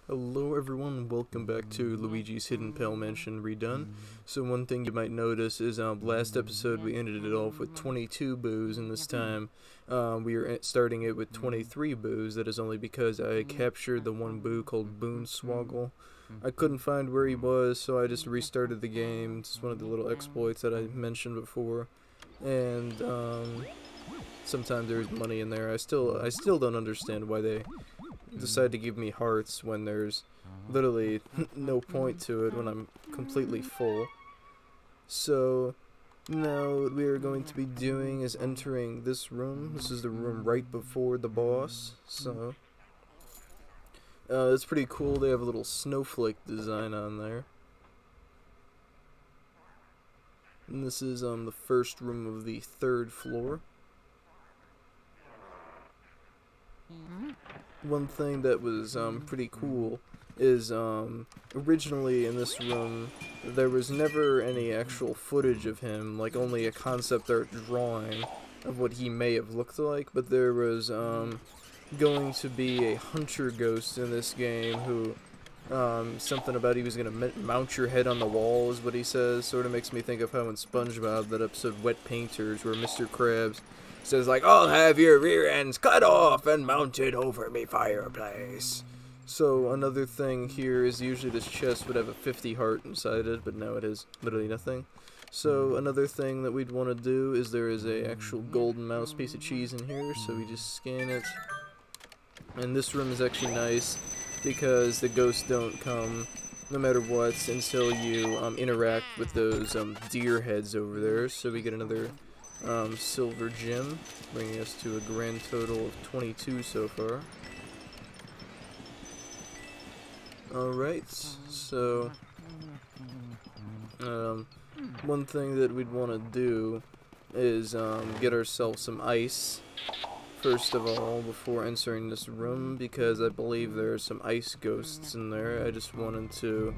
Hello everyone, welcome back to Luigi's Hidden Pale Mansion Redone. So one thing you might notice is last episode we ended it off with 22 boos, and this time we are starting it with 23 boos. That is only because I captured the one boo called Boonswoggle. I couldn't find where he was, so I just restarted the game. It's one of the little exploits that I mentioned before. And sometimes there's money in there. I still don't understand why they decide to give me hearts when there's literally no point to it when I'm completely full. So now what we are going to be doing is entering this room. This is the room right before the boss. So it's pretty cool. They have a little snowflake design on there. And this is the first room of the third floor. One thing that was pretty cool is originally in this room there was never any actual footage of him, like only a concept art drawing of what he may have looked like, but there was going to be a hunter ghost in this game who something about he was going to mount your head on the wall is what he says. Sort of makes me think of how in SpongeBob, that episode Wet Painters, where Mr. Krabs says like, "I'll have your rear ends cut off and mounted over me fireplace." So another thing here is usually this chest would have a 50 heart inside it, but now it has literally nothing. So another thing that we'd want to do is there is a actual golden mouse piece of cheese in here, so we just scan it. And this room is actually nice because the ghosts don't come no matter what until you interact with those deer heads over there. So we get another silver gem, bringing us to a grand total of 22 so far. Alright, so one thing that we'd want to do is get ourselves some ice first of all before entering this room, because I believe there are some ice ghosts in there. I just wanted to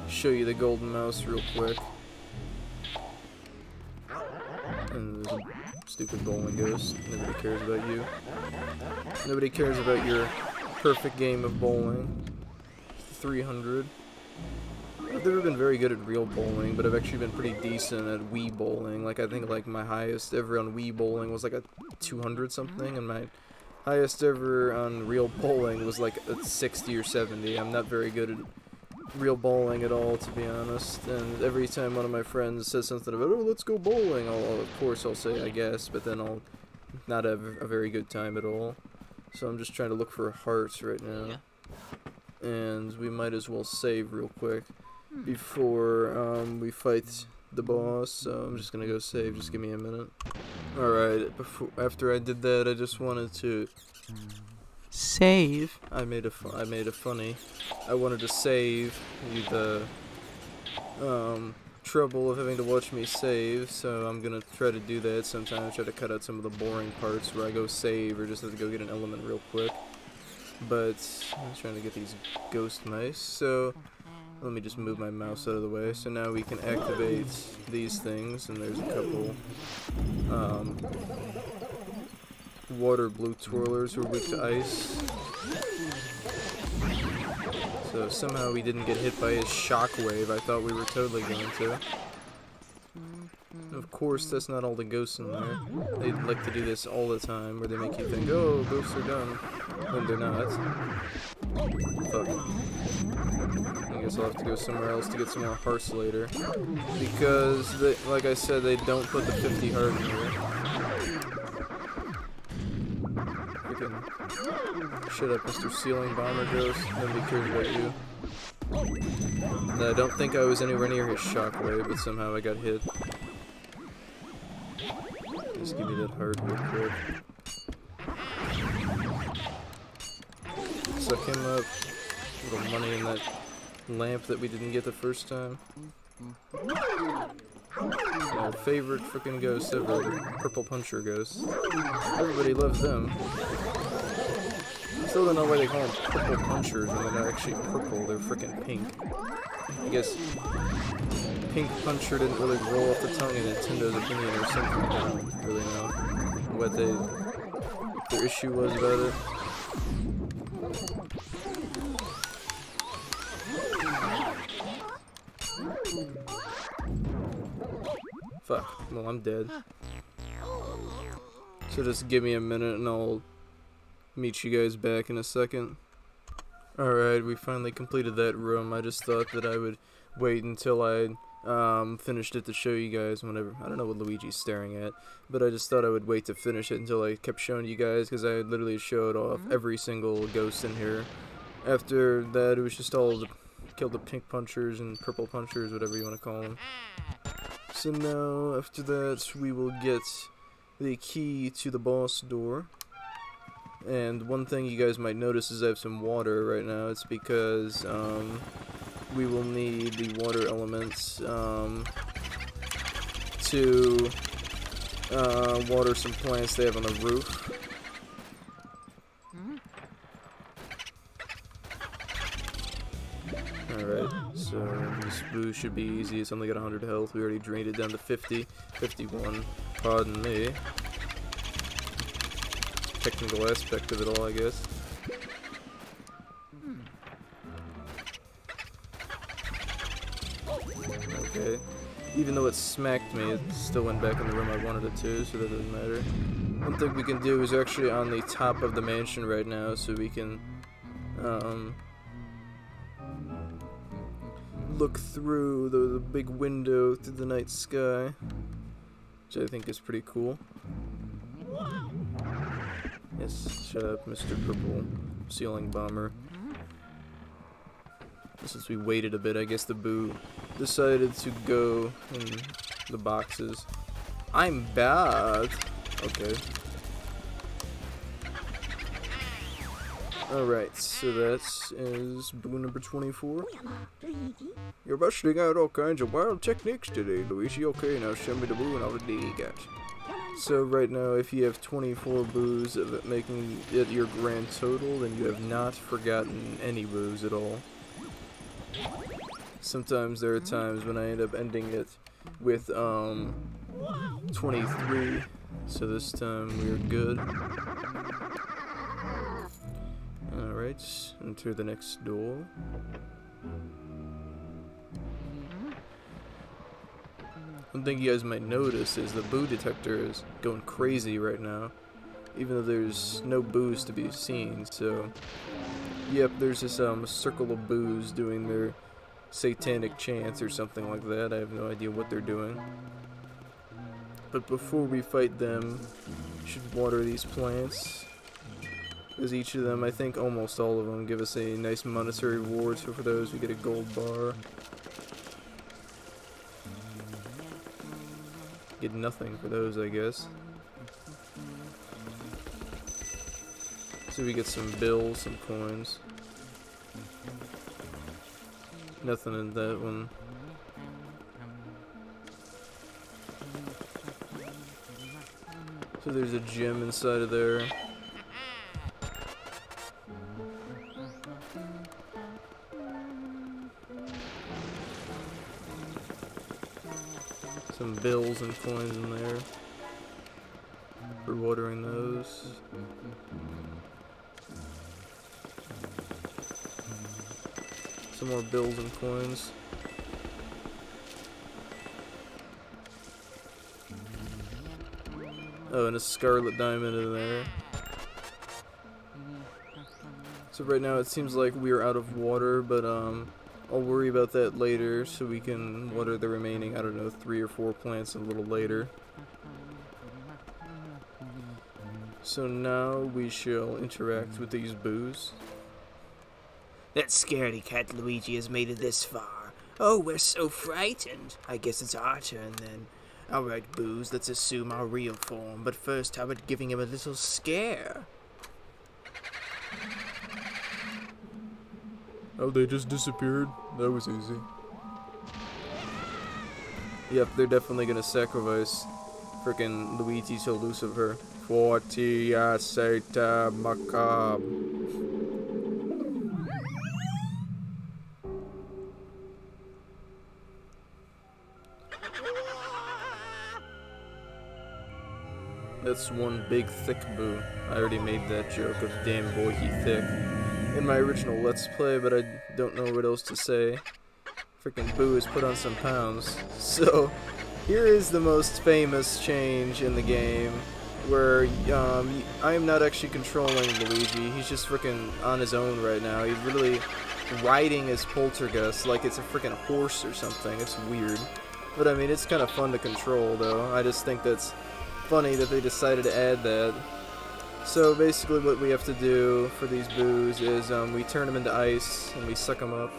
show you the golden mouse real quick. And there's a stupid bowling ghost. Nobody cares about you. Nobody cares about your perfect game of bowling. 300. I've never been very good at real bowling, but I've actually been pretty decent at Wii bowling. Like, I think like my highest ever on Wii bowling was like a 200 something, and my highest ever on real bowling was like a 60 or 70. I'm not very good at real bowling at all, to be honest, and every time one of my friends says something about, "Oh, let's go bowling," of course I'll say I guess, but then I'll not have a very good time at all. So I'm just trying to look for hearts right now, and we might as well save real quick before we fight the boss. So I'm just gonna go save. Just give me a minute. Alright, after I did that, I just wanted to save. I made a funny. I wanted to save you the trouble of having to watch me save, so I'm gonna try to do that sometimes. Try to cut out some of the boring parts where I go save or just have to go get an element real quick. But I'm trying to get these ghost mice, so let me just move my mouse out of the way. So now we can activate these things, and there's a couple water blue twirlers who are weak to ice. So somehow we didn't get hit by his shockwave. I thought we were totally going to. Of course, that's not all the ghosts in there. They like to do this all the time, where they make you think, "Oh, ghosts are done," when they're not. Fuck. I guess I'll have to go somewhere else to get some more hearts later, because they, like I said, they don't put the 50 heart in here. Shut up, Mr. Ceiling Bomber Ghost. Nobody cares about you. No, I don't think I was anywhere near his shockwave, but somehow I got hit. Just give me that heart real quick. Suck him up. A little money in that lamp that we didn't get the first time. My favorite freaking ghost ever, the purple puncher ghost. Everybody loves them. I still don't know why they call them purple punchers when they're not actually purple, they're freaking pink. I guess pink puncher didn't really roll off the tongue in Nintendo's opinion or something. I don't really know what their issue was about it. Fuck. Well, I'm dead. So just give me a minute and I'll meet you guys back in a second. Alright, we finally completed that room. I just thought that I would wait until I finished it to show you guys whenever. I don't know what Luigi's staring at, but I just thought I would wait to finish it until I kept showing you guys, because I literally showed off every single ghost in here. After that, it was just all the kill the pink punchers and purple punchers, whatever you want to call them. So now, after that, we will get the key to the boss door. And one thing you guys might notice is I have some water right now. It's because we will need the water elements to water some plants they have on the roof. Alright, so this boost should be easy. It's only got 100 health. We already drained it down to 50. 51. Pardon me. Technical aspect of it all, I guess. Okay. Even though it smacked me, it still went back in the room I wanted it to, so that doesn't matter. One thing we can do is actually on the top of the mansion right now, so we can look through the big window through the night sky, which I think is pretty cool. Yes, shut up, Mr. Purple Ceiling Bomber. Since we waited a bit, I guess the Boo decided to go in the boxes. I'm bad. Okay. Alright, so that is Boo number 24. You're busting out all kinds of wild techniques today, Luigi. Okay, now send me the Boo and I'll do you got. So right now, if you have 24 boos, making it your grand total, then you have not forgotten any boos at all. Sometimes there are times when I end up ending it with 23, so this time we're good. Alright, enter the next door. One thing you guys might notice is the boo detector is going crazy right now, even though there's no boos to be seen. So, yep, there's this circle of boos doing their satanic chants or something like that. I have no idea what they're doing. But before we fight them, we should water these plants, because each of them, I think almost all of them, give us a nice monetary reward. So for those, we get a gold bar. Get nothing for those, I guess. So we get some bills, some coins. Nothing in that one. So there's a gem inside of there. Some bills and coins in there for watering those. Some more bills and coins. Oh, and a scarlet diamond in there. So right now it seems like we are out of water, but I'll worry about that later, so we can water the remaining, I don't know, 3 or 4 plants a little later. So now we shall interact with these boos. That scaredy cat Luigi has made it this far. Oh, we're so frightened. I guess it's our turn then. Alright, boos, let's assume our real form, but first how about giving him a little scare? Oh, they just disappeared? That was easy. Yep, they're definitely gonna sacrifice frickin' Luigi to Lucifer. Fortia Sata Macabre. That's one big thick boo. I already made that joke of damn boy he thick in my original Let's Play, but I don't know what else to say. Freaking boo has put on some pounds. So, here is the most famous change in the game, where I am not actually controlling Luigi. He's just freaking on his own right now. He's literally riding his poltergeist like it's a freaking horse or something. It's weird. But I mean, it's kind of fun to control, though. I just think that's funny that they decided to add that. So basically what we have to do for these boos is we turn them into ice and we suck them up.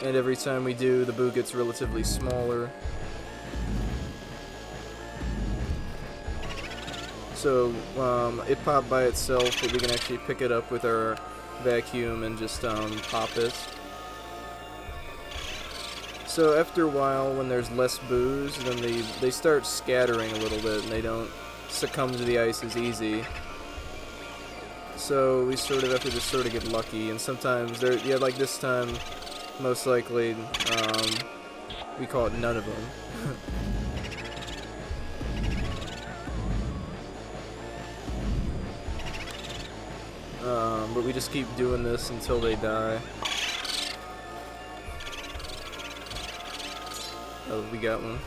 And every time we do, the boo gets relatively smaller. So it popped by itself, but we can actually pick it up with our vacuum and just pop it. So after a while, when there's less boos, then they start scattering a little bit, and they don't succumb to the ice as easy. So we sort of have to just sort of get lucky, and sometimes yeah, like this time, most likely, we caught none of them. But we just keep doing this until they die. Oh, we got one.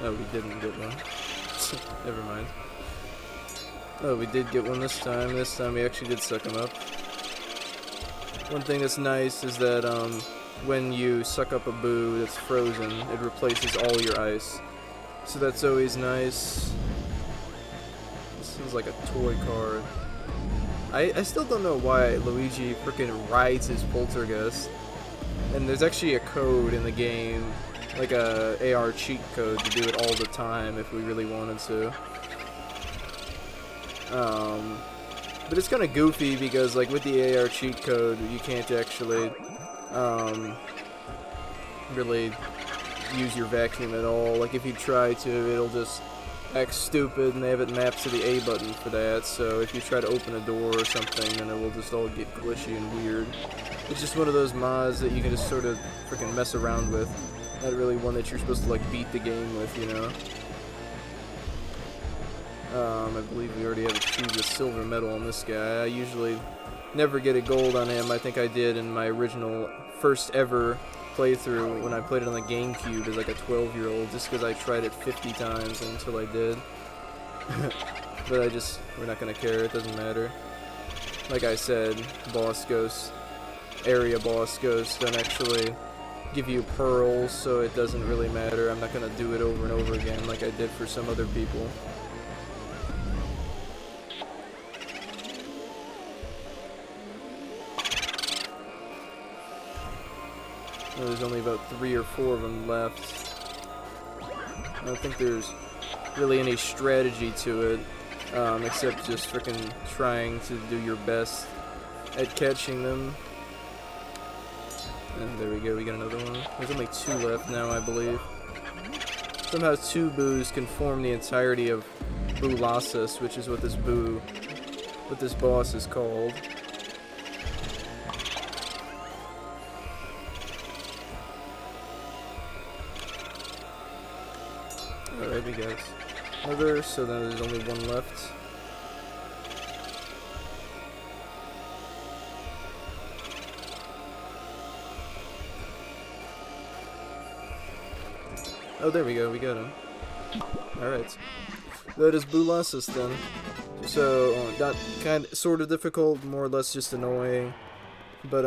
Oh, we didn't get one. Never mind. Oh, we did get one this time. This time we actually did suck them up. One thing that's nice is that when you suck up a boo that's frozen, it replaces all your ice. So that's always nice. This is like a toy card. I still don't know why Luigi freaking rides his poltergeist. And there's actually a code in the game, like a AR cheat code to do it all the time if we really wanted to. But it's kind of goofy because, like, with the AR cheat code, you can't actually really use your vacuum at all. Like, if you try to, it'll just act stupid, and they have it mapped to the A button for that. So if you try to open a door or something, then it will just all get glitchy and weird. It's just one of those mods that you can just sort of freaking mess around with. Not really one that you're supposed to, like, beat the game with, you know. I believe we already have achieved a silver medal on this guy. I usually never get a gold on him. I think I did in my original first ever playthrough when I played it on the GameCube as like a 12-year-old, just because I tried it 50 times until I did. But we're not gonna care, it doesn't matter. Like I said, boss ghosts, area boss ghosts don't actually give you pearls, so it doesn't really matter. I'm not gonna do it over and over again like I did for some other people. Well, there's only about 3 or 4 of them left. I don't think there's really any strategy to it, except just frickin' trying to do your best at catching them. And there we go, we got another one. There's only 2 left now, I believe. Somehow 2 boos can form the entirety of Boolasis, which is what this boss is called. Alright, we got another, so then there's only 1 left. Oh, there we go, we got him. Alright. That is Boolasis then. So, not sort of difficult, more or less just annoying. But,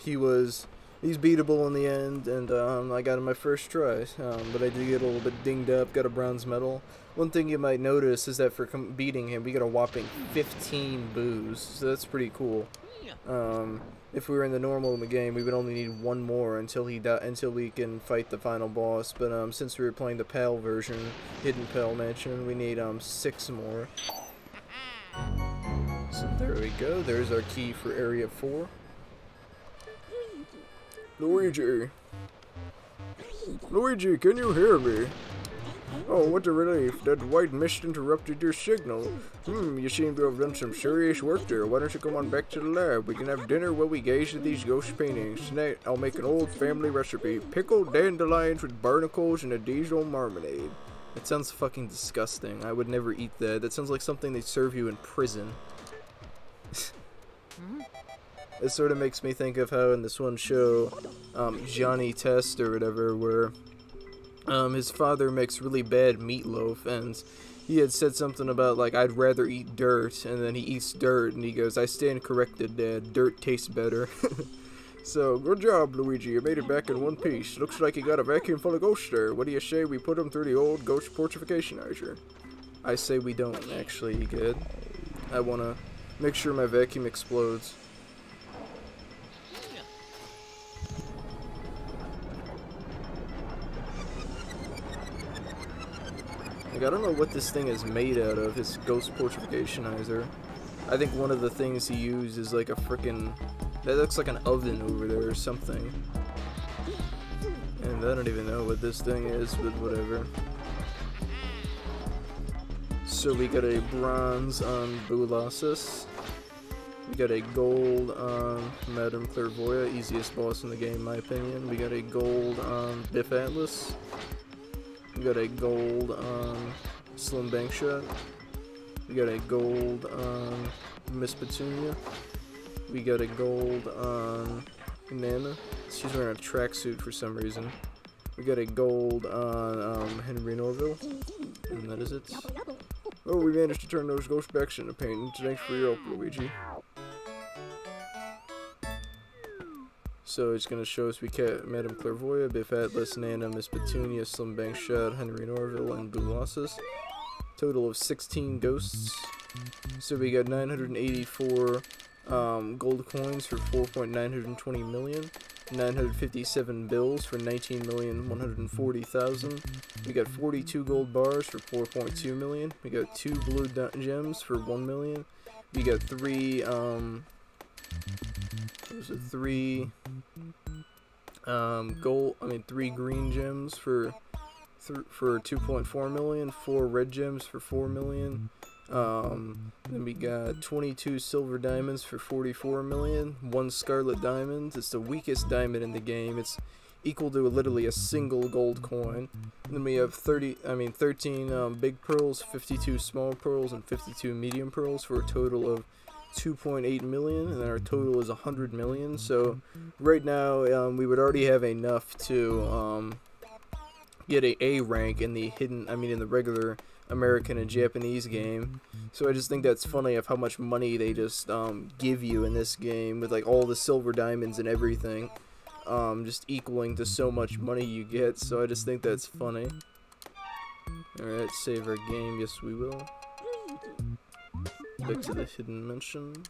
he's beatable in the end, and I got him my first try. But I did get a little bit dinged up, got a bronze medal. One thing you might notice is that for beating him, we got a whopping 15 boos, so that's pretty cool. If we were in the normal game, we would only need 1 more until we can fight the final boss. But since we were playing the PAL version, Hidden PAL Mansion, we need 6 more. So there we go. There's our key for Area 4. Luigi! Luigi, can you hear me? Oh, what a relief. That white mist interrupted your signal. You seem to have done some serious work there. Why don't you come on back to the lab? We can have dinner while we gaze at these ghost paintings. Tonight, I'll make an old family recipe. Pickled dandelions with barnacles and a diesel marmalade. It sounds fucking disgusting. I would never eat that. That sounds like something they serve you in prison. It sort of makes me think of how in this one show, Johnny Test or whatever, where his father makes really bad meatloaf, and he had said something about, like, I'd rather eat dirt, and then he eats dirt, and he goes, I stand corrected, Dad. Dirt tastes better. So, good job, Luigi. You made it back in one piece. Looks like you got a vacuum full of ghosts there. What do you say we put them through the old ghost portificationizer? I say we don't, actually, you good? I want to make sure my vacuum explodes. Like, I don't know what this thing is made out of, his ghost portificationizer. I think one of the things he used is like a frickin'... That looks like an oven over there or something. And I don't even know what this thing is, but whatever. So we got a bronze on Boolossus. We got a gold on Madame Clairvoyant, easiest boss in the game in my opinion. We got a gold on Biff Atlas. We got a gold on Slim Bankshot. We got a gold on Miss Petunia. We got a gold on Nana. She's wearing a tracksuit for some reason. We got a gold on Henry Norville. And that is it. Oh, we managed to turn those ghost backs into paint. Thanks for your help, Luigi. So it's going to show us we got Madame Clairvoyant, Biff Atlas, Nana, Miss Petunia, Slim Bankshot, Henry Norville, and Boolossus. Total of 16 ghosts. So we got 984 gold coins for 4.920 million. 957 bills for 19,140,000. We got 42 gold bars for 4.2 million. We got 2 blue gems for 1 million. We got 3 3 green gems for 2.4 million, 4 red gems for 4 million. Then we got 22 silver diamonds for 44 million, 1 scarlet diamond. It's the weakest diamond in the game. It's equal to literally a single gold coin. And then we have 13 big pearls, 52 small pearls, and 52 medium pearls for a total of 2.8 million, and then our total is 100 million. So right now we would already have enough to get a A rank in the in the regular American and Japanese game. So I just think that's funny of how much money they just give you in this game, with like all the silver diamonds and everything, just equaling to so much money you get. So I just think that's funny. Alright, save our game. Yes, we will. Back to the hidden mansion.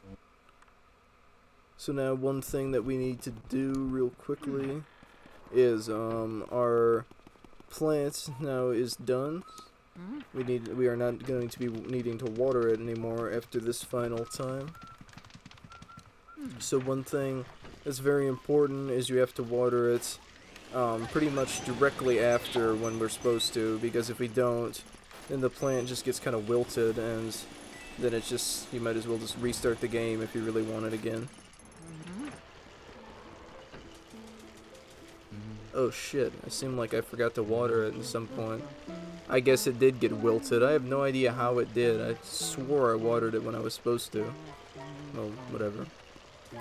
So now one thing that we need to do real quickly is our plant now is done. We are not going to be needing to water it anymore after this final time. So one thing that's very important is you have to water it pretty much directly after when we're supposed to, because if we don't, then the plant just gets kind of wilted, and then it's just, you might as well just restart the game if you really want it again. Oh shit, it seemed like I forgot to water it at some point. I guess it did get wilted. I have no idea how it did. I swore I watered it when I was supposed to. Well, whatever.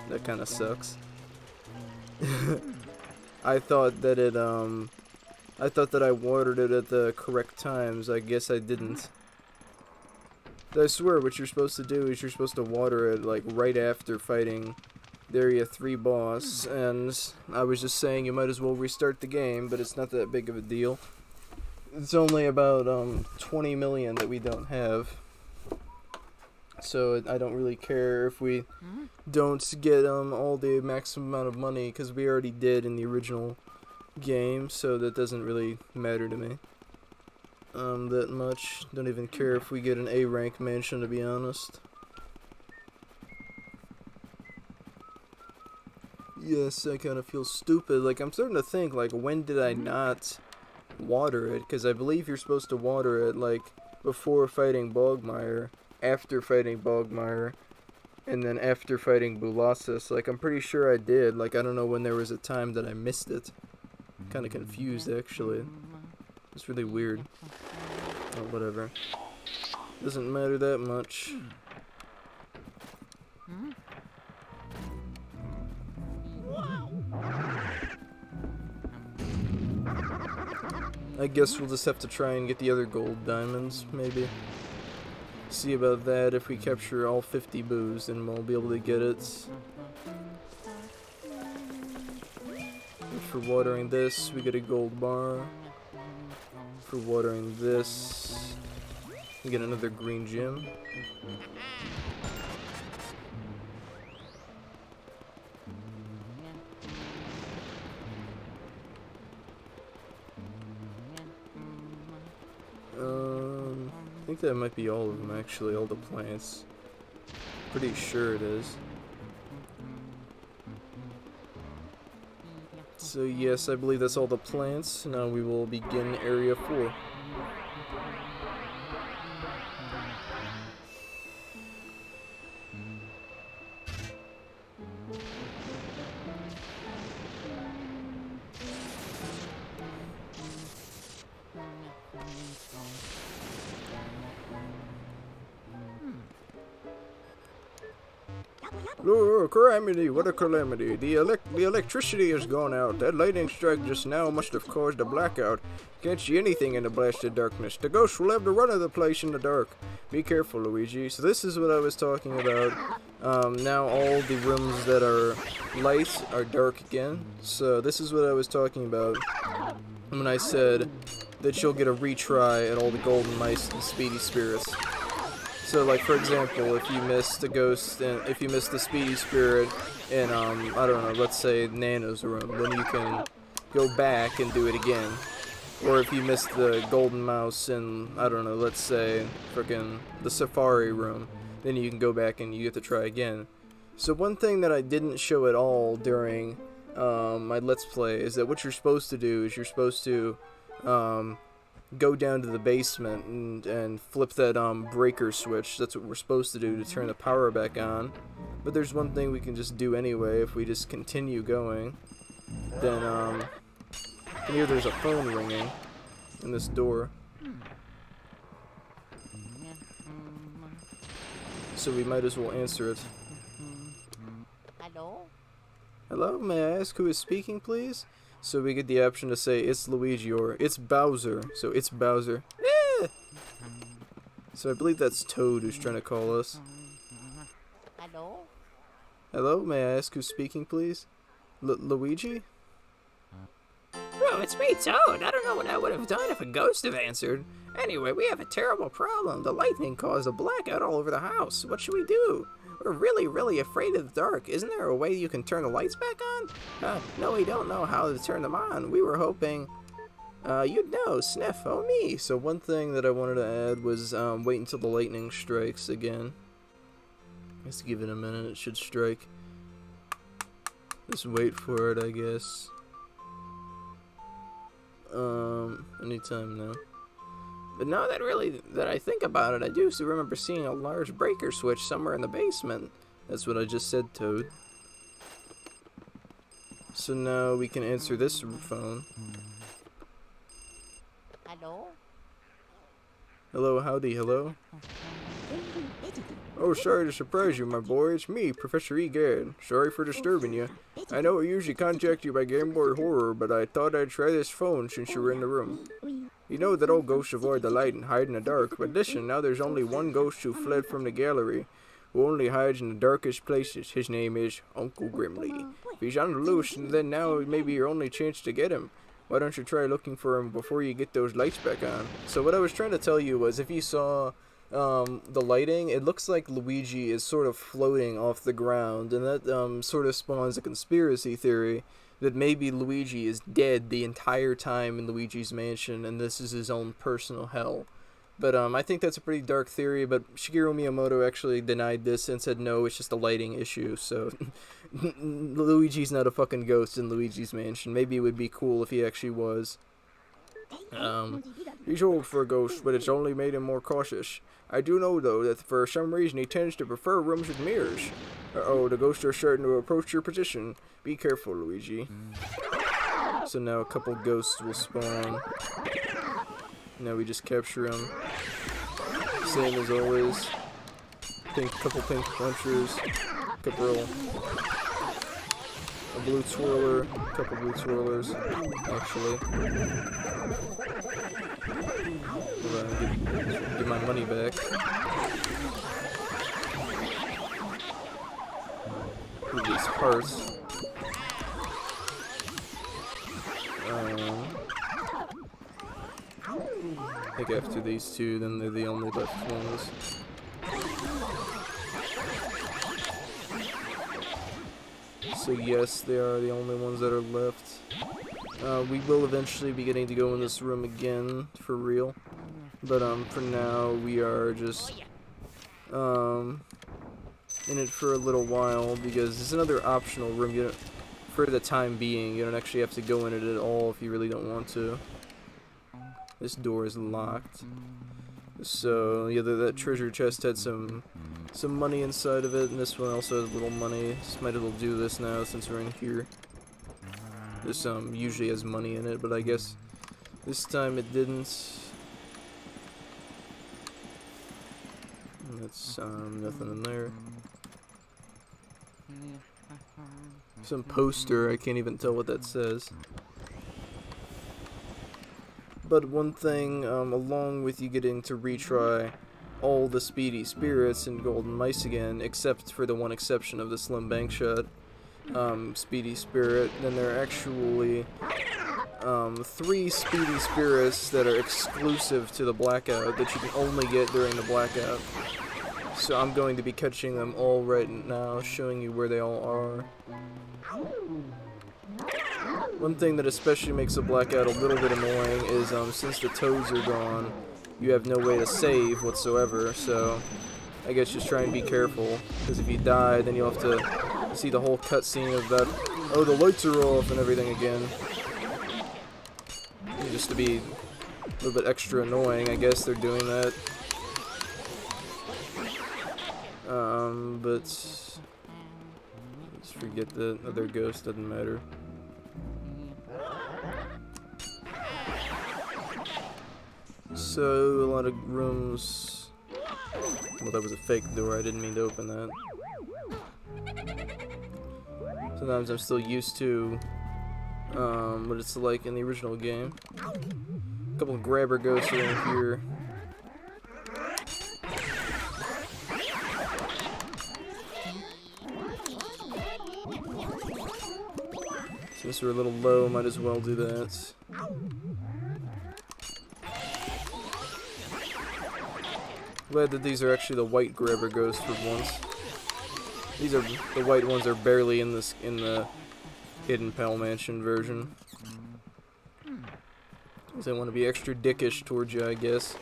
That kind of sucks. I thought that I watered it at the correct times. I guess I didn't. I swear what you're supposed to do is you're supposed to water it like right after fighting the Area 3 boss, and I was just saying you might as well restart the game, but it's not that big of a deal. It's only about 20 million that we don't have, so I don't really care if we don't get all the maximum amount of money, because we already did in the original game, so that doesn't really matter to me that much. Don't even care if we get an A rank mansion, to be honest. Yes, I kind of feel stupid. Like, I'm starting to think, like, when did I not water it, because I believe you're supposed to water it, like, before fighting Bogmire, after fighting Bogmire, and then after fighting Bulasis. Like, I'm pretty sure I did. Like, I don't know when there was a time that I missed it. Kind of confused, actually. It's really weird. Oh, whatever. Doesn't matter that much. I guess we'll just have to try and get the other gold diamonds, maybe. See about that. If we capture all 50 boos, then we'll be able to get it. For watering this, we get a gold bar. For watering this, we get another green gem. I think that might be all of them, actually, all the plants. Pretty sure it is. So yes, I believe that's all the plants. Now we will begin Area 4. Oh, calamity, what a calamity. The electricity has gone out. That lightning strike just now must have caused a blackout. Can't see anything in the blasted darkness. The ghosts will have the run of the place in the dark. Be careful, Luigi. So this is what I was talking about. Now all the rooms that are light are dark again. So this is what I was talking about when I said that you'll get a retry at all the golden mice and speedy spirits. So, like, for example, if you missed the ghost, and if you missed the speedy spirit in, I don't know, let's say Nano's room, then you can go back and do it again. Or if you missed the golden mouse in, I don't know, let's say, frickin' the safari room, then you can go back and you get to try again. So one thing that I didn't show at all during my Let's Play is that what you're supposed to do is you're supposed to, go down to the basement and flip that breaker switch. That's what we're supposed to do to turn the power back on. But there's one thing we can just do anyway if we just continue going. Then you can hear there's a phone ringing in this door. So we might as well answer it. Hello? Hello, may I ask who is speaking, please? So we get the option to say it's Luigi or it's Bowser. So it's Bowser. Eh! So I believe that's Toad who's trying to call us. Hello? Hello, may I ask who's speaking, please? Luigi? Bro, it's me, Toad. I don't know what I would have done if a ghost had answered. Anyway, we have a terrible problem. The lightning caused a blackout all over the house. What should we do? We're really afraid of the dark. Isn't there a way you can turn the lights back on? No, we don't know how to turn them on. We were hoping you'd know. Sniff, oh me. So one thing that I wanted to add was wait until the lightning strikes again. Let's give it a minute. It should strike. Just wait for it, I guess. Anytime now. But now that I think about it, I do still remember seeing a large breaker switch somewhere in the basement. That's what I just said, Toad. So now we can answer this phone. Hello? Hello, howdy, hello? Oh, sorry to surprise you, my boy. It's me, Professor Egad. Sorry for disturbing you. I know I usually contact you by Game Boy Horror, but I thought I'd try this phone since you were in the room. You know that all ghosts avoid the light and hide in the dark, but listen, now there's only one ghost who fled from the gallery, who only hides in the darkest places. His name is Uncle Grimley. If he's on the loose, then now may be your only chance to get him. Why don't you try looking for him before you get those lights back on? So what I was trying to tell you was, if you saw the lighting, it looks like Luigi is sort of floating off the ground, and that sort of spawns a conspiracy theory that maybe Luigi is dead the entire time in Luigi's Mansion, and this is his own personal hell. But I think that's a pretty dark theory, but Shigeru Miyamoto actually denied this and said no, it's just a lighting issue, so Luigi's not a fucking ghost in Luigi's Mansion. Maybe it would be cool if he actually was. He's old for a ghost, but it's only made him more cautious. I do know, though, that for some reason he tends to prefer rooms with mirrors. Uh-oh, the ghosts are starting to approach your position. Be careful, Luigi. So now a couple ghosts will spawn. Now we just capture them. Same as always. Couple pink punchers. A blue twirler. Couple blue twirlers, actually. Hold on, get my money back. Ooh, these hearts. I think after these two, then they're the only left ones. So yes, they are the only ones that are left. We will eventually be getting to go in this room again, for real. But for now, we are just in it for a little while, because it's another optional room. You don't, for the time being, you don't actually have to go in it at all if you really don't want to. This door is locked. So yeah, that treasure chest had some money inside of it, and this one also has a little money. Just might as well do this now since we're in here. This usually has money in it, but I guess this time it didn't. That's nothing in there. Some poster, I can't even tell what that says. But one thing, along with you getting to retry all the speedy spirits and golden mice again, except for the one exception of the slim bank shot speedy spirit, then there are actually 3 speedy spirits that are exclusive to the blackout that you can only get during the blackout. So I'm going to be catching them all right now, showing you where they all are. One thing that especially makes the blackout a little bit annoying is since the toads are gone, you have no way to save whatsoever, so I guess just try and be careful, because if you die, then you'll have to see the whole cutscene of that, oh, the lights are off and everything again. And just to be a little bit extra annoying, I guess they're doing that. But let's forget the other ghost, doesn't matter. So, a lot of rooms. Well, that was a fake door, I didn't mean to open that. Sometimes I'm still used to what it's like in the original game. A couple of grabber ghosts are in here. Since we're a little low, might as well do that. Glad that these are actually the white grabber ghosts for once. These are the white ones are barely in this in the Hidden Pal Mansion version. Because I want to be extra dickish towards you, I guess.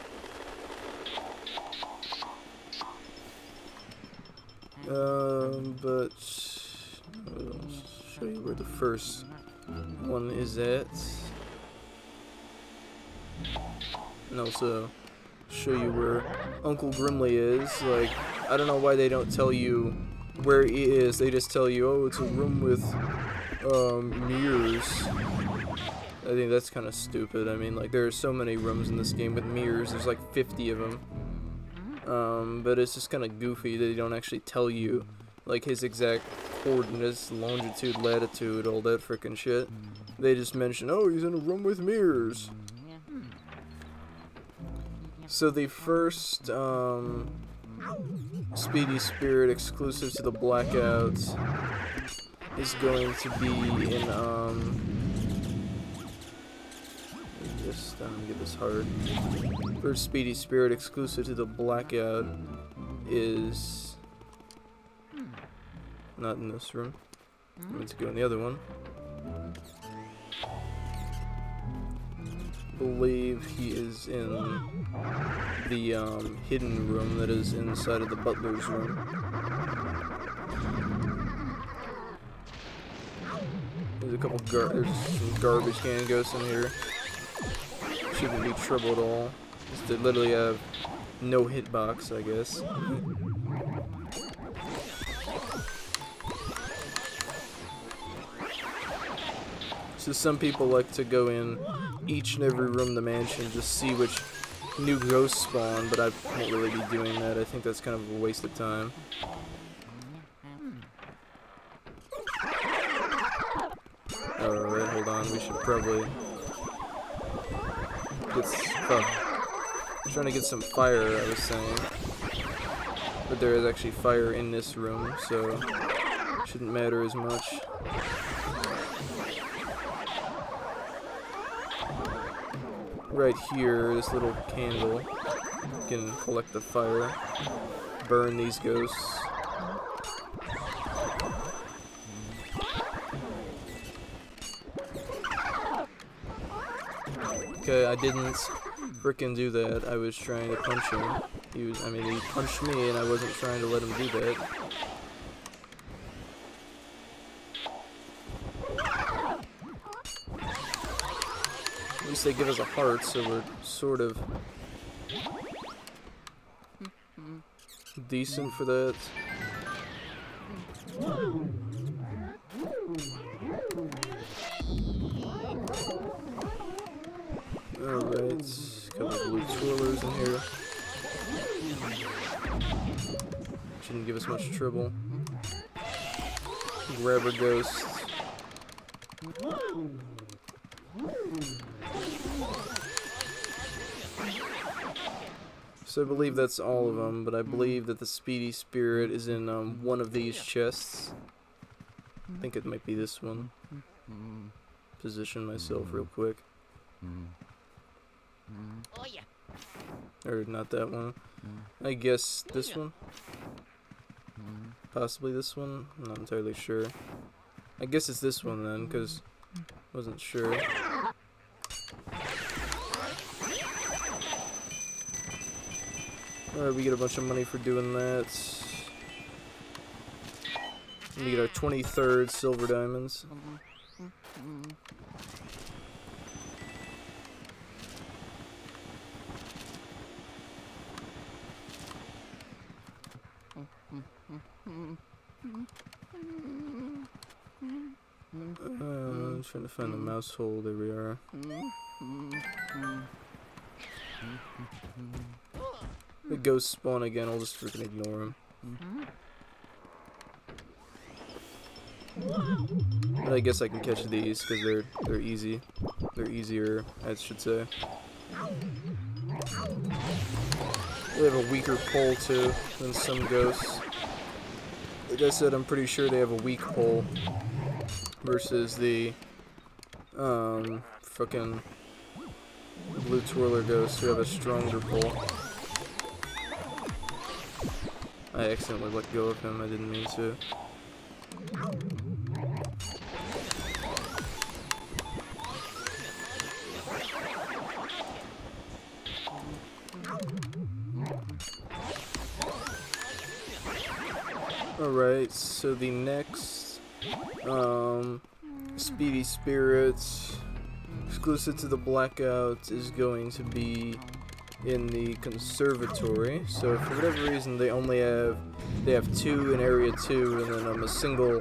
But I'll show you where the first one is at, and also show you where Uncle Grimley is. Like, I don't know why they don't tell you where he is. They just tell you, oh, it's a room with mirrors. I think that's kind of stupid. I mean, like, there are so many rooms in this game with mirrors. There's like 50 of them. But it's just kind of goofy that they don't actually tell you, like, his exact coordinates, longitude, latitude, all that frickin' shit. They just mention, oh, he's in a room with mirrors. So the first speedy spirit exclusive to the blackout is going to be in just get this hard. First speedy spirit exclusive to the blackout is not in this room. I'm going to go in the other one. I believe he is in the hidden room that is inside of the butler's room. There's a couple there's some garbage can ghosts in here. shouldn't be trouble at all. Just to literally have no hitbox, I guess. So some people like to go in each and every room in the mansion to see which new ghosts spawn, but I won't really be doing that. I think that's kind of a waste of time. Alright, hold on. We should probably get trying to get some fire, I was saying. But there is actually fire in this room, so shouldn't matter as much. Right here, this little candle can collect the fire, burn these ghosts. Okay, I didn't frickin' do that. I was trying to punch him. He punched me and I wasn't trying to let him do that. At least they give us a heart, so we're sort of decent for that. Alright, a couple of blue twirlers in here. Shouldn't give us much trouble. Grab a ghost. So I believe that's all of them, but I believe that the speedy spirit is in one of these chests. I think it might be this one. Position myself real quick. Oh yeah. Or not that one. I guess this one? Possibly this one? I'm not entirely sure. I guess it's this one then, because I wasn't sure. Alright, we get a bunch of money for doing that. We get our 23rd silver diamonds. I'm trying to find the mouse hole. There we are. The ghosts spawn again. I'll just freaking ignore them. But I guess I can catch these because they're easy. They're easier, I should say. They have a weaker pull too than some ghosts. Like I said, I'm pretty sure they have a weak pull versus the fucking blue twirler ghosts who have a stronger pull. I accidentally let go of him. I didn't mean to. Alright, so the next Speedy Spirits exclusive to the Blackout is going to be in the conservatory. So for whatever reason they have 2 in area 2 and then a single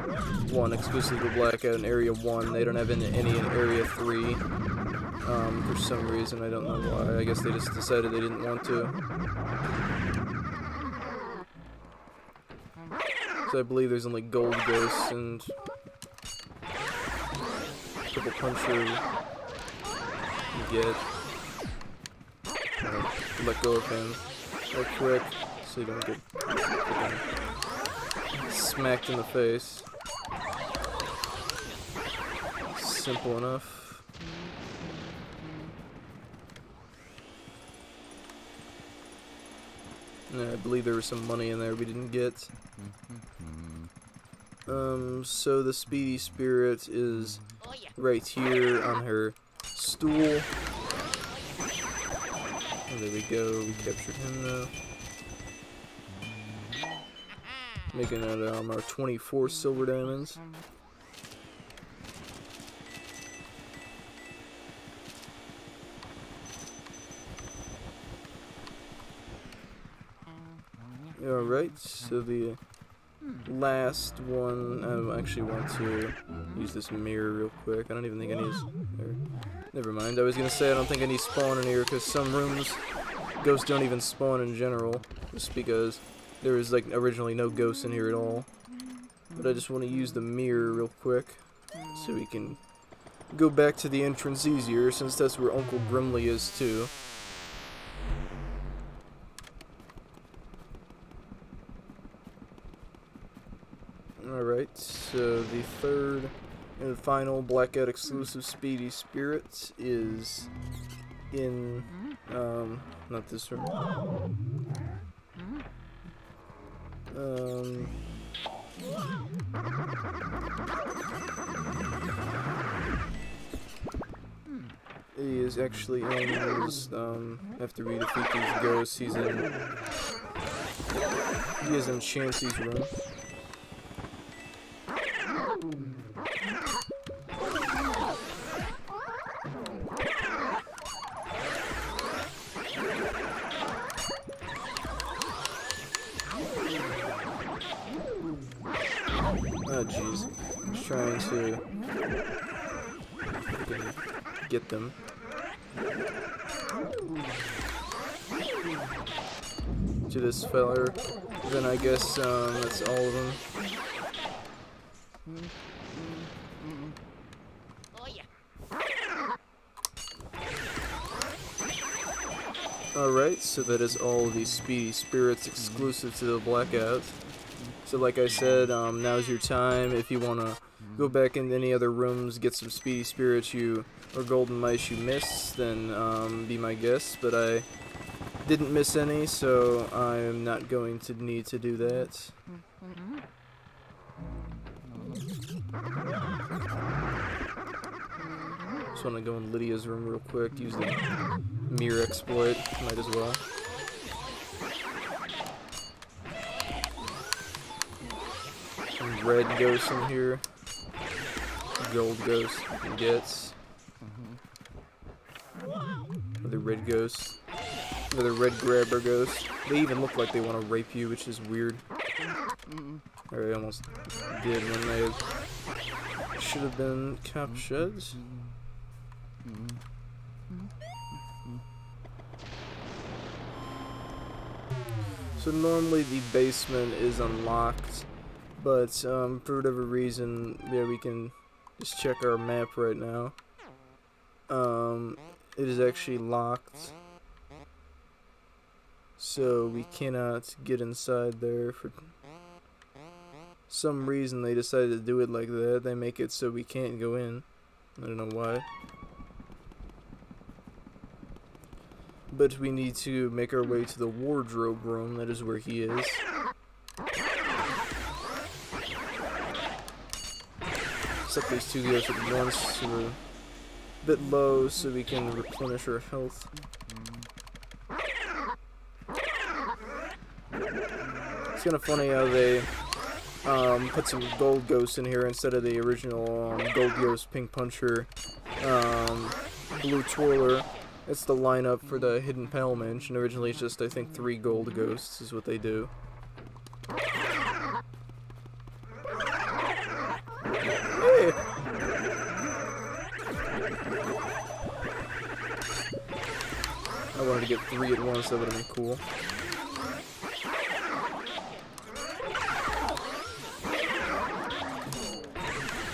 one exclusive to Blackout in area 1. They don't have any in area 3 for some reason. I don't know why. I guess they just decided they didn't want to. So I believe there's only gold ghosts and triple puncher you get. Let go of him real quick so you don't get smacked in the face. Simple enough. Yeah, I believe there was some money in there we didn't get. So the Speedy Spirit is right here on her stool. Oh, there we go, we captured him now. Making that our 24 silver diamonds. Alright, so the last one, I actually want to use this mirror real quick. I don't even think I need, never mind. I was gonna say I don't think I need spawn in here, because some rooms, ghosts don't even spawn in general, just because there was like originally no ghosts in here at all. But I just want to use the mirror real quick, so we can go back to the entrance easier, since that's where Uncle Grimley is too. Alright, so the third and final Blackout exclusive Speedy Spirit is in, not this room. He is actually in his, after we defeat these ghosts, he is in Chancey's room. Oh jeez, just trying to get them. To this feller, then I guess that's all of them. Alright, so that is all of these Speedy Spirits exclusive to the Blackout. So like I said, now's your time. If you want to go back into any other rooms, get some Speedy Spirits or Golden Mice you missed, then be my guest. But I didn't miss any, so I'm not going to need to do that. Just want to go in Lydia's room real quick, use the mirror exploit, might as well. Some red ghosts in here. Gold ghost you can get. Another red ghost. Another red grabber ghost. They even look like they want to rape you, which is weird. Or I almost did when they should have been captured. So normally the basement is unlocked, but for whatever reason, yeah, we can just check our map right now. It is actually locked, so we cannot get inside there. For some reason they decided to do it like that. They make it so we can't go in. I don't know why. But we need to make our way to the wardrobe room. That is where he is. Set these two ghosts at once, so we're a bit low, so we can replenish our health. It's kind of funny how they put some gold ghosts in here instead of the original gold ghost, pink puncher, blue twirler. It's the lineup for the hidden panel mansion. Originally it's just, I think, 3 gold ghosts is what they do. Hey! I wanted to get 3 at once, that would have been cool.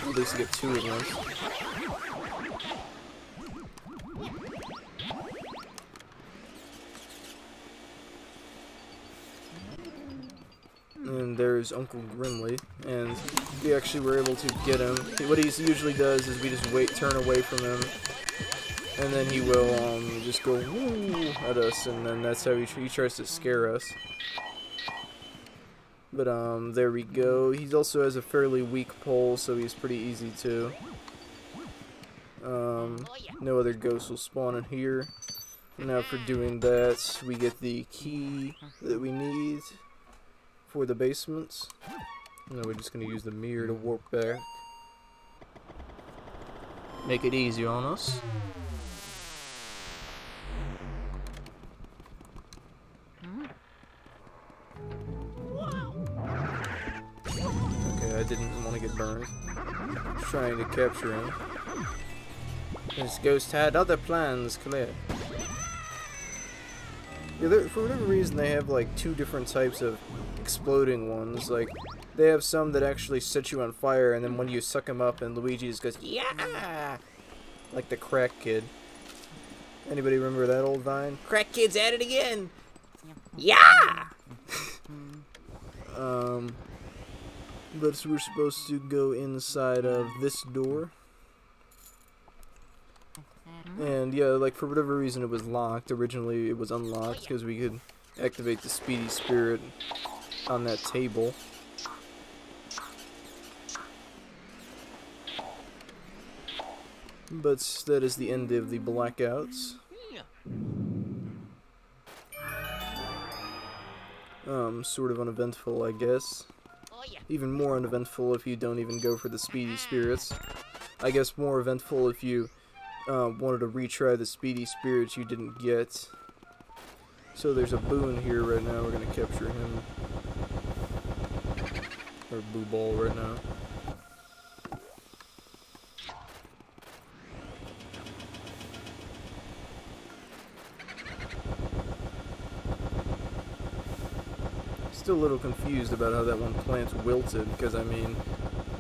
At least get 2 at once. And there's Uncle Grimley, and we actually were able to get him. What he usually does is we just turn away from him, and then he will just go woo at us, and then that's how he tries to scare us. But there we go. He also has a fairly weak pole, so he's pretty easy too. No other ghosts will spawn in here. Now for doing that, we get the key that we need for the basements. Now we're just going to use the mirror to warp back. Make it easy on us. didn't want to get burned. Trying to capture him. This ghost had other plans, clear. Yeah, for whatever reason, they have like 2 different types of exploding ones. Like, they have some that actually set you on fire, and then when you suck them up, and Luigi just goes, yeah! Like the crack kid. Anybody remember that old vine? Crack kid's at it again! Yeah! But we're supposed to go inside of this door. And yeah, like for whatever reason it was locked. Originally it was unlocked because we could activate the Speedy Spirit on that table. But that is the end of the blackouts. Sort of uneventful, I guess. Even more uneventful if you don't even go for the Speedy Spirits. I guess more eventful if you wanted to retry the Speedy Spirits you didn't get. So there's a boon here right now. We're gonna capture him. Or Boo Ball right now. Still a little confused about how that one plant wilted, because I mean,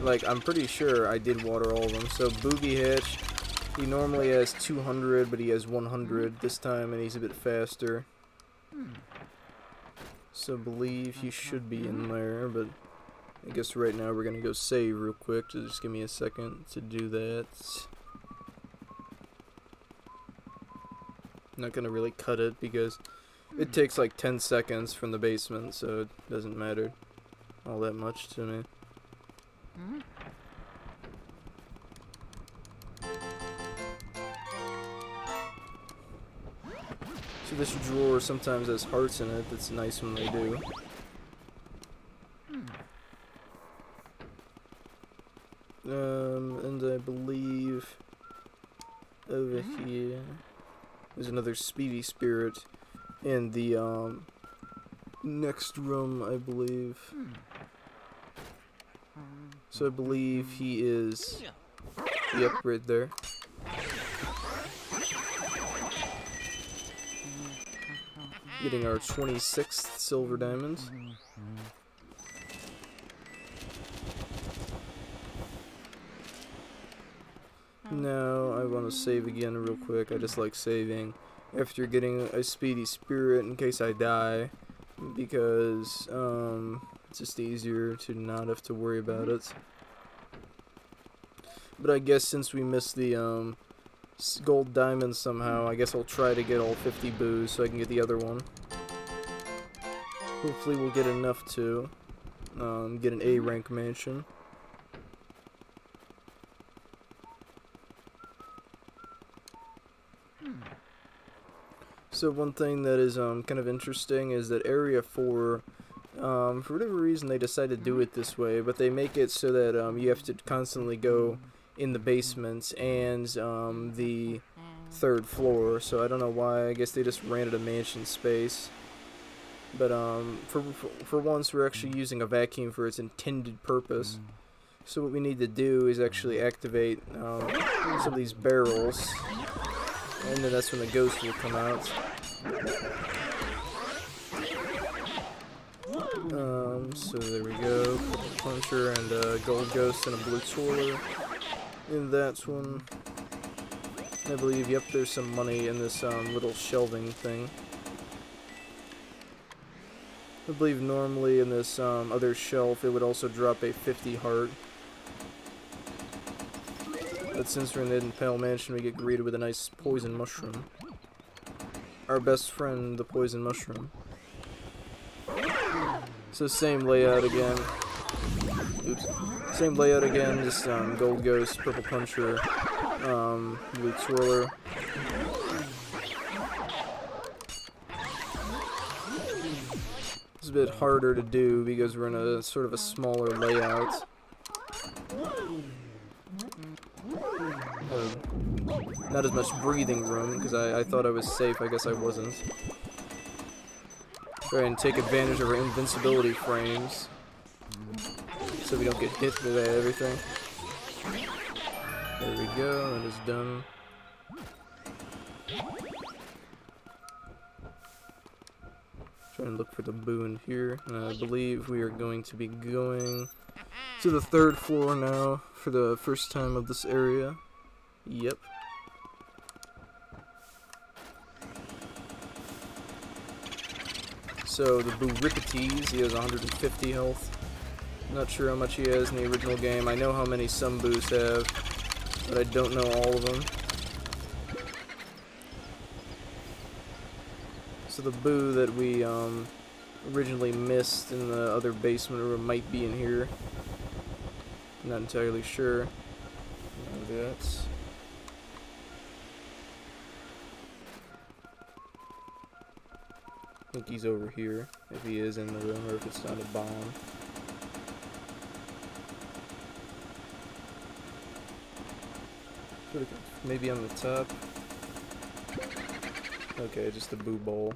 like, I'm pretty sure I did water all of them. So Boogie Hitch, he normally has 200, but he has 100 this time, and he's a bit faster. So I believe he should be in there, but I guess right now we're gonna go save real quick. So just give me a second to do that. I'm not gonna really cut it because it takes like 10 seconds from the basement, so it doesn't matter all that much to me. So this drawer sometimes has hearts in it. That's nice when they do. And I believe over here there's another Speedy Spirit in the next room, I believe. So I believe he is, yep, right there. Getting our 26th silver diamond. Now I want to save again real quick. I just like saving after getting a Speedy Spirit in case I die, because it's just easier to not have to worry about it. But I guess since we missed the gold diamond somehow, I guess I'll try to get all 50 boos so I can get the other one. Hopefully we'll get enough to get an A rank mansion. So one thing that is kind of interesting is that Area 4, for whatever reason they decided to do it this way, but they make it so that you have to constantly go in the basement and the 3rd floor, so I don't know why. I guess they just ran out of mansion space. But for once we're actually using a vacuum for its intended purpose. So what we need to do is actually activate some of these barrels, and then that's when the ghost will come out. So there we go, puncher and a gold ghost and a blue twirler in that one. I believe, yep, there's some money in this little shelving thing. I believe normally in this other shelf it would also drop a 50 heart. But since we're in the Hidden Pale Mansion, we get greeted with a nice poison mushroom. Our best friend, the poison mushroom. So same layout again. Oops. Same layout again, just gold ghost, purple puncher, blue twirler. It's a bit harder to do because we're in a sort of a smaller layout. Not as much breathing room, because I thought I was safe. I guess I wasn't. Try and take advantage of our invincibility frames. so we don't get hit by everything. There we go, that is done. Trying to look for the boon here, and I believe we are going to be going to the 3rd floor now for the first time of this area. Yep. So the Booripites, he has 150 health. Not sure how much he has in the original game. I know how many some boos have, but I don't know all of them. So the boo that we originally missed in the other basement room might be in here. Not entirely sure. That's. I think he's over here, if he is in the room, or if it's not a bomb. Maybe on the top. Okay, just a boo bowl.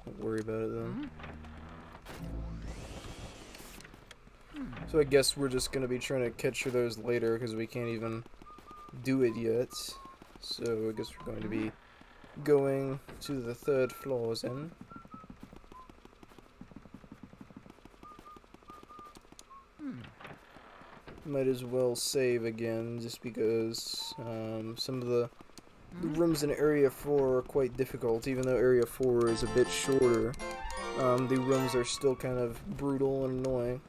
Don't worry about it then. So I guess we're just gonna be trying to catch those later because we can't even do it yet. So I guess we're going to be going to the 3rd floor then. Might as well save again just because some of the rooms in Area 4 are quite difficult. Even though Area 4 is a bit shorter, the rooms are still kind of brutal and annoying.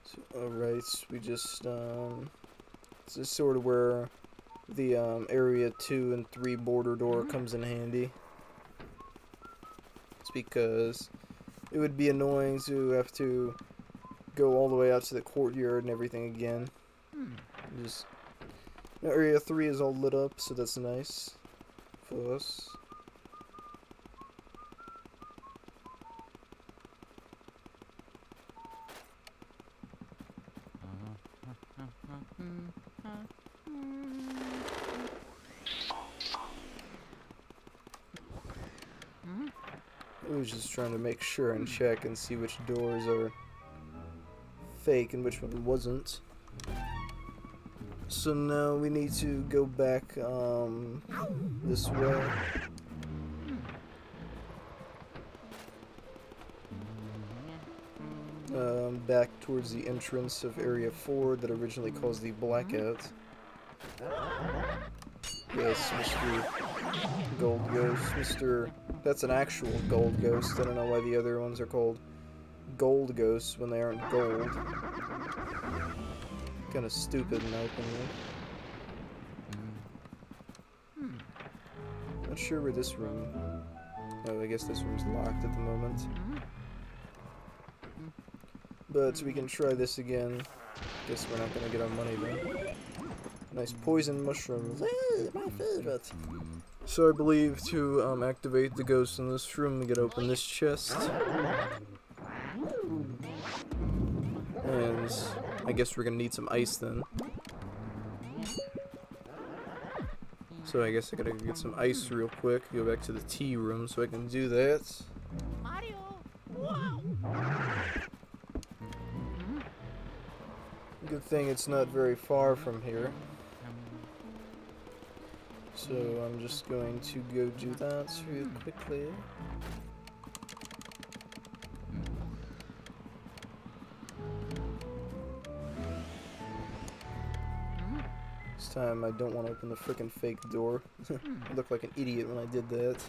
So, alright, we just, this is sort of where the Area 2 and 3 border door comes in handy. It's because it would be annoying to have to go all the way out to the courtyard and everything again. Just, now Area 3 is all lit up, so that's nice for us. I was just trying to make sure and check and see which doors are fake and which one wasn't. So now we need to go back this way. Back towards the entrance of Area 4 that originally caused the blackout. Yes, Mr. Gold Ghost. That's an actual gold ghost. I don't know why the other ones are called gold ghosts when they aren't gold. Kind of stupid in my opinion. Not sure where this room... Oh, I guess this room's locked at the moment. But we can try this again. Guess we're not gonna get our money then. Nice poison mushrooms. My favorite. So I believe to activate the ghost in this room, we gotta open this chest. And I guess we're gonna need some ice then. So I guess I gotta get some ice real quick. Go back to the tea room so I can do that. Mario! Wow! Good thing it's not very far from here. So I'm just going to go do that real quickly. This time I don't want to open the frickin' fake door. I looked like an idiot when I did that.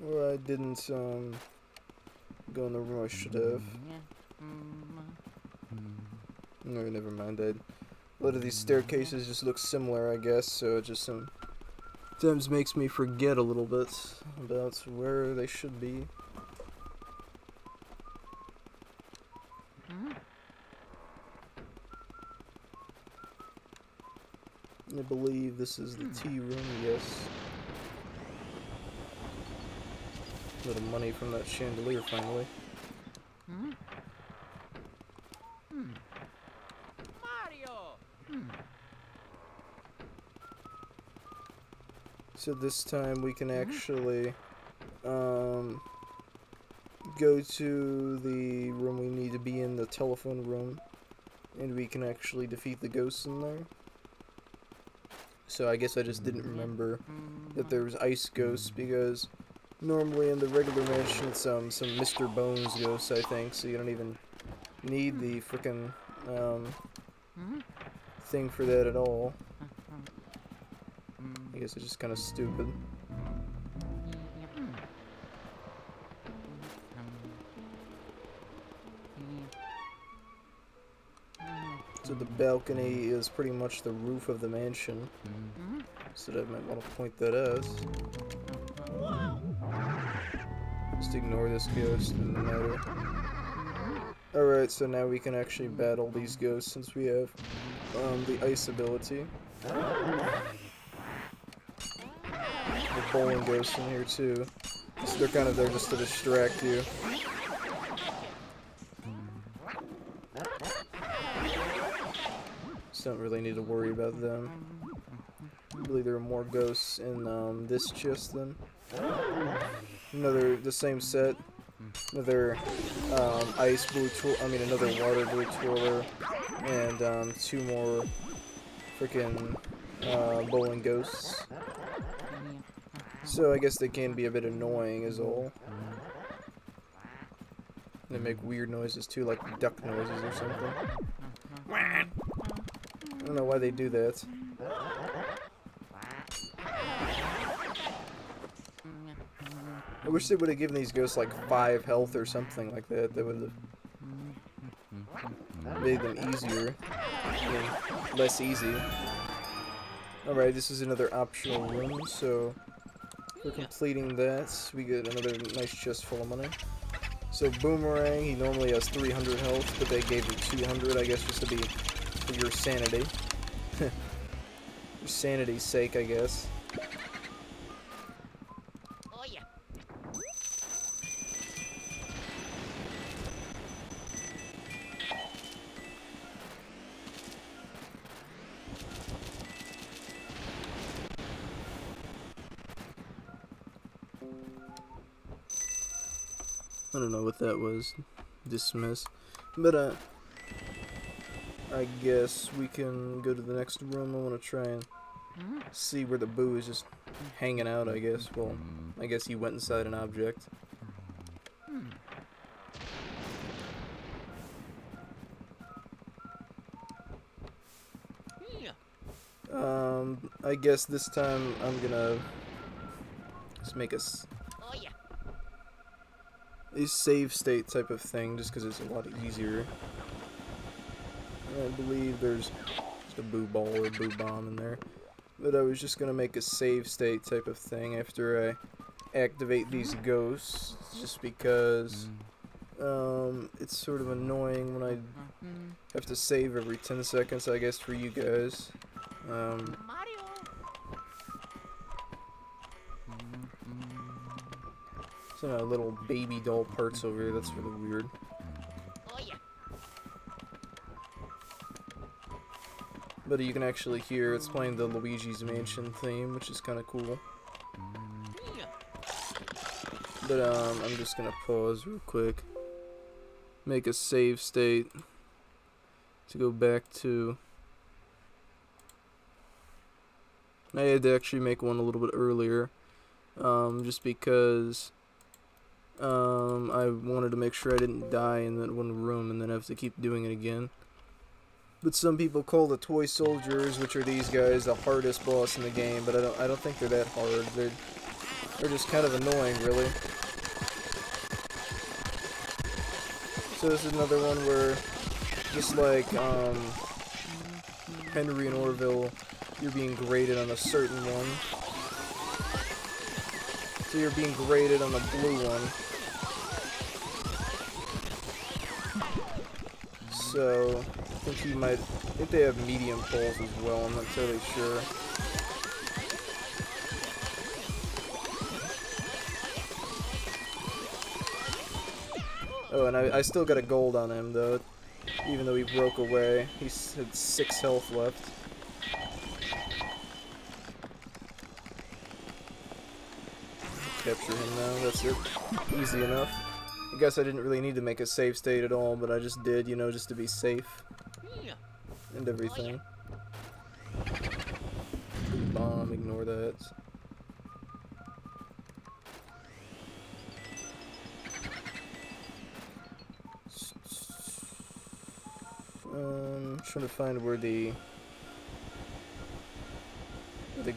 Or I didn't go in the room I should have. No, never mind. A lot of these staircases just look similar, I guess, so it just sometimes makes me forget a little bit about where they should be. I believe this is the tea room, yes. A little money from that chandelier finally. Mario! So this time we can actually go to the room we need to be in, the telephone room, and we can actually defeat the ghosts in there. So I guess I just didn't remember that there was ice ghosts, because normally in the regular mansion it's some Mr. Bones ghosts, I think, so you don't even need the frickin' thing for that at all. I guess it's just kind of stupid. So the balcony is pretty much the roof of the mansion. So I might want to point that as. Just ignore this ghost, doesn't matter. Alright, so now we can actually battle these ghosts since we have the ice ability. The bowling ghosts in here too. So they're kind of there just to distract you. Don't really need to worry about them. I believe there are more ghosts in this chest then. The same set. Another ice blue another water blue twirler, and 2 more freaking bowling ghosts. So I guess they can be a bit annoying is all. They make weird noises too, like duck noises or something. I don't know why they do that. I wish they would have given these ghosts like 5 health or something like that. That would have made them easier. I mean, less easy. Alright, this is another optional room, so for completing that, we get another nice chest full of money. So Boomerang, he normally has 300 health, but they gave him 200, I guess, just to be for your sanity. Your sanity's sake, I guess. Oh yeah. I don't know what that was. Dismiss. But, I guess we can go to the next room. I want to try and see where the Boo is just hanging out, I guess. Well, I guess he went inside an object. I guess this time I'm gonna just make a save state type of thing, just because it's a lot easier. I believe there's just a Boo Ball or Boo Bomb in there. But I was just gonna make a save state type of thing after I activate these ghosts, just because it's sort of annoying when I have to save every 10 seconds, I guess, for you guys. Mario. Some little baby doll parts over here, that's really weird. Oh yeah. But you can actually hear it's playing the Luigi's Mansion theme, which is kind of cool. But I'm just gonna pause real quick, make a save state to go back to. I had to actually make one a little bit earlier, just because I wanted to make sure I didn't die in that one room and then have to keep doing it again. But some people call the toy soldiers, which are these guys, the hardest boss in the game, but I don't think they're that hard. They're just kind of annoying, really. So this is another one where, just like Henry and Orville, you're being graded on a certain one. So you're being graded on the blue one. So I think they have medium poles as well, I'm not totally sure. Oh, and I still got a gold on him though, even though he broke away. He had 6 health left. capture him now. That's it. Easy enough. I guess I didn't really need to make a save state at all, but I just did, you know, just to be safe. And everything. Bomb, ignore that. Trying to find where the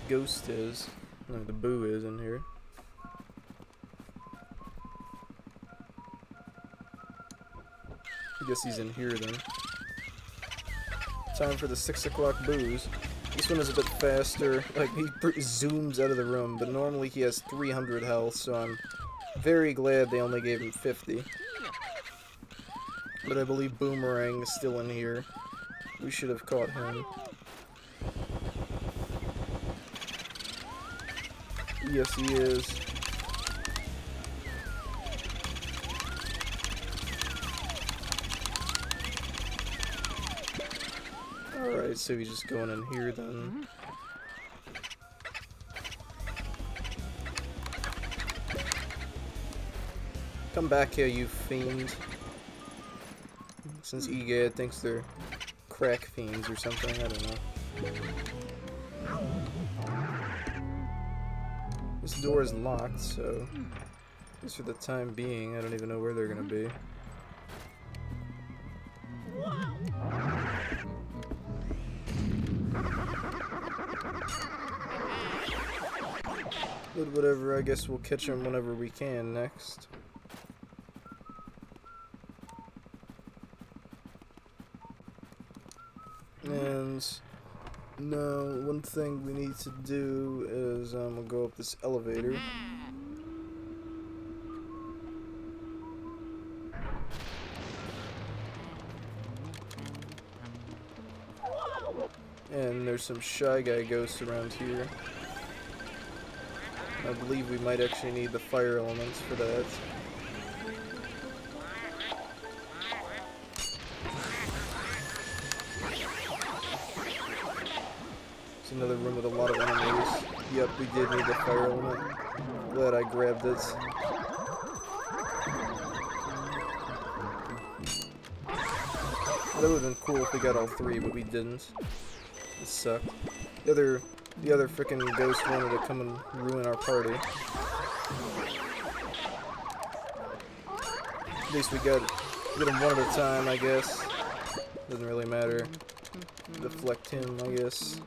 ghost is. No, the boo is in here. I guess he's in here then. Time for the 6 o'clock booze. This one is a bit faster. Like, he zooms out of the room, but normally he has 300 health, so I'm very glad they only gave him 50. But I believe Boomerang is still in here. We should have caught him. Yes, he is. Alright, so he's just going in here then. Come back here, you fiend. Since EGAD thinks they're crack fiends or something, I don't know. This door is locked, so at least for the time being, I don't even know where they're gonna be. But whatever, I guess we'll catch them whenever we can next. And now, one thing we need to do is we'll go up this elevator. And there's some Shy Guy ghosts around here. I believe we might actually need the fire elements for that. It's another room with a lot of enemies. Yep, we did need the fire element. Glad I grabbed it. That would have been cool if we got all 3, but we didn't. It sucked. The other frickin' ghost wanted to come and ruin our party. At least we get them one at a time, I guess. Doesn't really matter. Deflect him, I guess.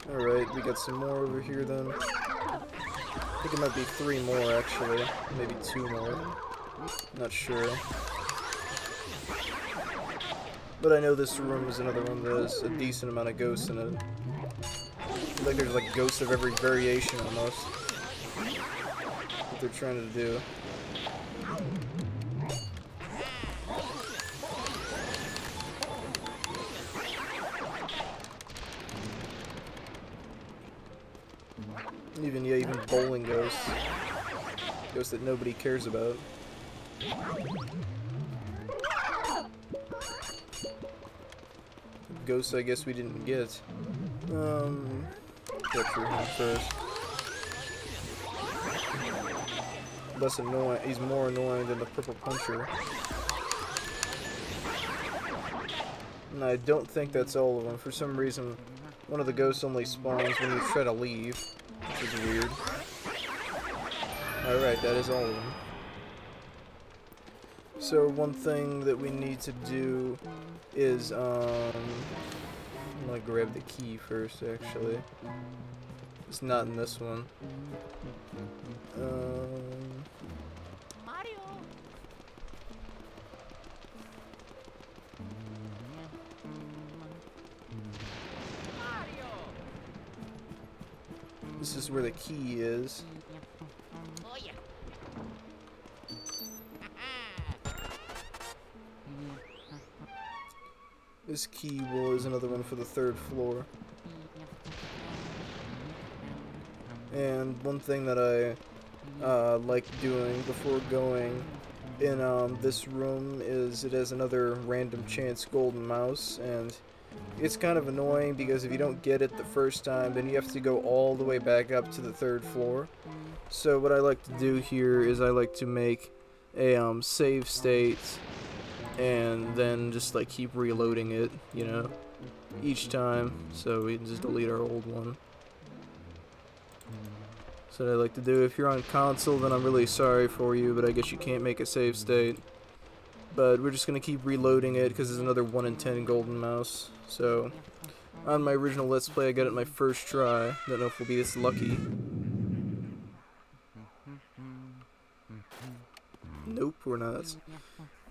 Alright, we got some more over here then. I think it might be 3 more actually. Maybe 2 more. Not sure. But I know this room is another one that has a decent amount of ghosts in it. Like there's like ghosts of every variation almost. What they're trying to do. Even bowling ghosts. Ghosts that nobody cares about. Ghosts I guess we didn't get. Capture him first. Less annoying. He's more annoying than the purple puncher. And I don't think that's all of them. For some reason, one of the ghosts only spawns when you try to leave. Which is weird. Alright, that is all of them. So one thing that we need to do is, I'm gonna grab the key first, actually. It's not in this one. Mario. This is where the key is. Oh yeah. This key is another one for the 3rd floor. And one thing that I like doing before going in this room is it has another random chance golden mouse, and it's kind of annoying because if you don't get it the first time, then you have to go all the way back up to the 3rd floor. So what I like to do here is I like to make a save state and then just like keep reloading it, you know, each time, so we can just delete our old one. So what I like to do. If you're on console, then I'm really sorry for you, but I guess you can't make a save state. But we're just going to keep reloading it because there's another 1 in 10 golden mouse. So, on my original Let's Play, I got it my first try. Don't know if we'll be this lucky. Nope, we're not.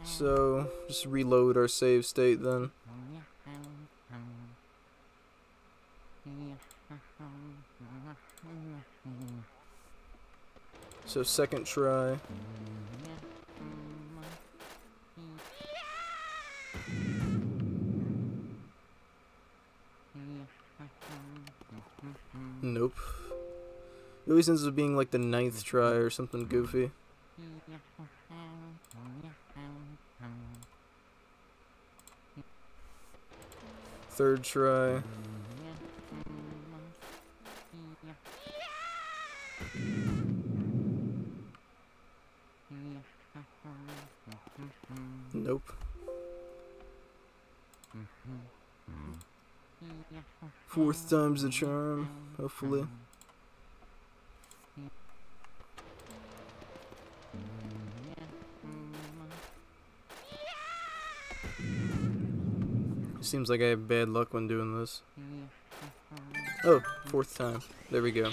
So, just reload our save state then. So, second try. Nope. It always ends up being like the 9th try or something goofy. Third try. Nope. Fourth time's the charm, hopefully. Seems like I have bad luck when doing this. Oh, 4th time. There we go.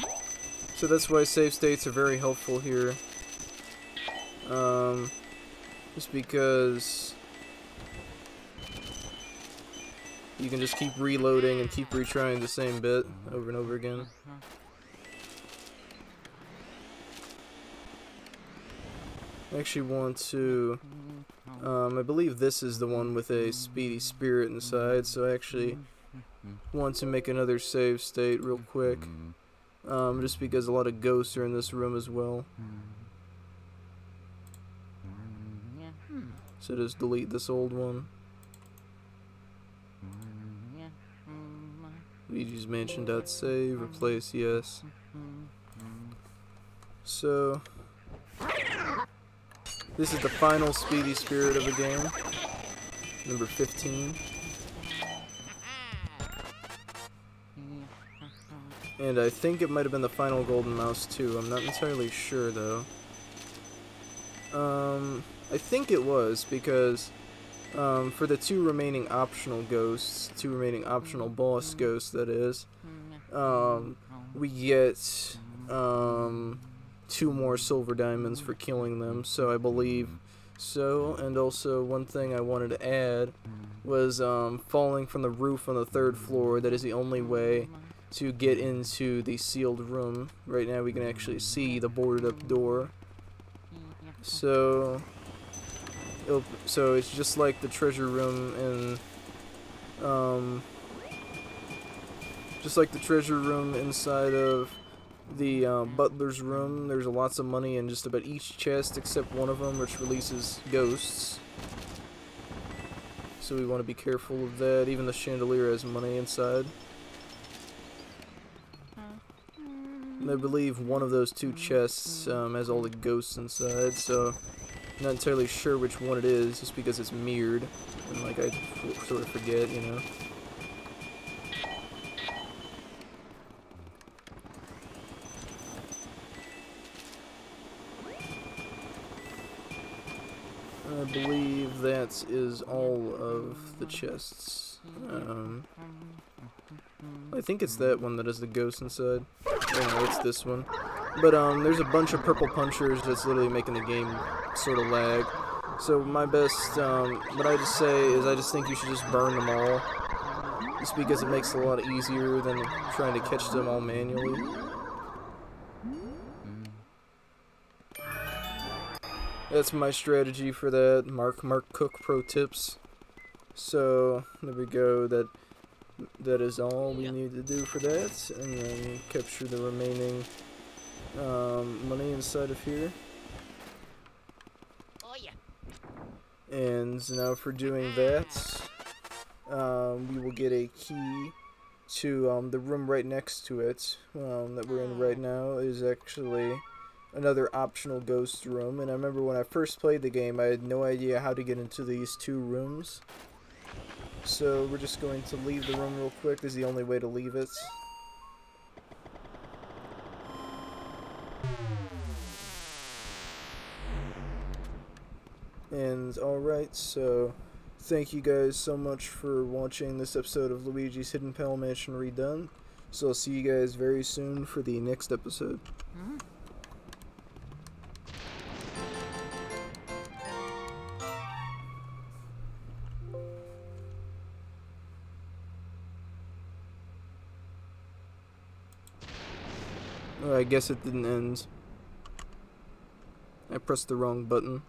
So that's why save states are very helpful here. Just because you can just keep reloading and keep retrying the same bit over and over again. I actually want to, I believe this is the one with a speedy spirit inside, so I actually want to make another save state real quick, just because a lot of ghosts are in this room as well. So just delete this old one. Luigi's Mansion.save, replace yes. So this is the final speedy spirit of the game, number 15. And I think it might have been the final golden mouse too, I'm not entirely sure though. I think it was, because for the 2 remaining optional ghosts, 2 remaining optional boss ghosts that is, we get 2 more silver diamonds for killing them, so I believe so. And also one thing I wanted to add was falling from the roof on the 3rd floor. That is the only way to get into the sealed room. Right now we can actually see the boarded up door. So it's just like the treasure room in just like the treasure room inside of the butler's room. There's lots of money in just about each chest except one of them, which releases ghosts. So we want to be careful of that. Even the chandelier has money inside. And I believe one of those 2 chests has all the ghosts inside, so I'm not entirely sure which one it is, just because it's mirrored, and like I sort of forget, you know. I believe that is all of the chests. I think it's that one that has the ghost inside. No, it's this one. But there's a bunch of purple punchers that's literally making the game sort of lag. So my best, what I just say is I just think you should just burn them all. Just because it makes it a lot easier than trying to catch them all manually. That's my strategy for that. Mark Cook pro tips. So there we go. That is all we need to do for that, and then capture the remaining money inside of here. Oh yeah. And now for doing that, we will get a key to the room right next to it that we're in right now. Is actually another optional ghost room. And I remember when I first played the game, I had no idea how to get into these two rooms. So we're just going to leave the room real quick. This is the only way to leave it. And alright, so thank you guys so much for watching this episode of Luigi's Hidden Pal Mansion Redone. So I'll see you guys very soon for the next episode. Oh, I guess it didn't end. I pressed the wrong button.